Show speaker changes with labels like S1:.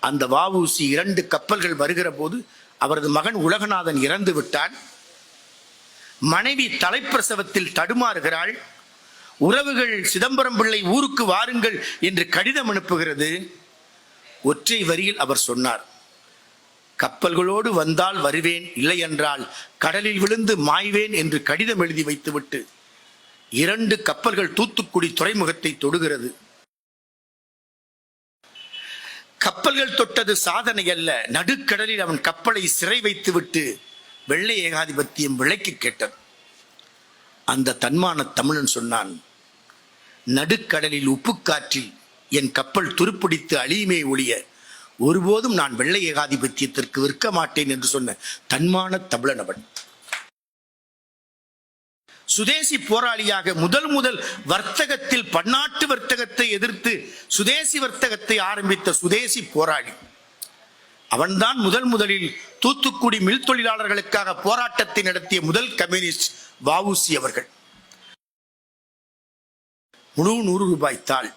S1: அந்த வஉசி 2 கப்பல்கள் வருகிற போது அவரது மகன் உலகநாதன் இறந்து விட்டான். மனைவி தலைப்பிரசவத்தில் தடுமாறுகிறாள். உறவுகள் சிதம்பரம் பிள்ளை ஊருக்கு வாருங்கள் என்று கடிதம் அனுப்புகிறது. ஒற்றை வரியில் அவர் சொன்னார், கப்பல்களோடு வந்தால் வருவேன், இல்லை என்றால் கடலில் விழுந்து மாய்வேன் என்று கடிதம் எழுதி வைத்துவிட்டு 2 கப்பல்கள் தூத்துக்குடி துறைமுகத்தை தொடுகிறது. கப்பல்கள் தொட்டது சாதனை அல்ல, நடுக்கடலில் அவன் கப்பலை சிறை வைத்துவிட்டு வெள்ளை ஏகாதிபத்தியம் விலைக்கு கேட்டது. அந்த தன்மான தமிழன் சொன்னான், நடுக்கடலில் உப்புக்காற்றில் என் கப்பல் துருப்பிடித்து அழியுமே ஒழிய ஒருபோதும் நான் வெள்ளை ஏகாதிபத்தியத்திற்கு விற்க மாட்டேன் என்று சொன்ன தன்மான தமிழன் அவன். சுதேசி போராளியாக முதல் வர்த்தகத்தில் பன்னாட்டு வர்த்தகத்தை எதிர்த்து சுதேசி வர்த்தகத்தை ஆரம்பித்த சுதேசி போராளி அவன்தான் முதலில் தூத்துக்குடி மில் தொழிலாளர்களுக்காக போராட்டத்தை நடத்திய முதல் கம்யூனிஸ்ட் வஉசி அவர்கள். முழு 100 ரூபாய் தாள்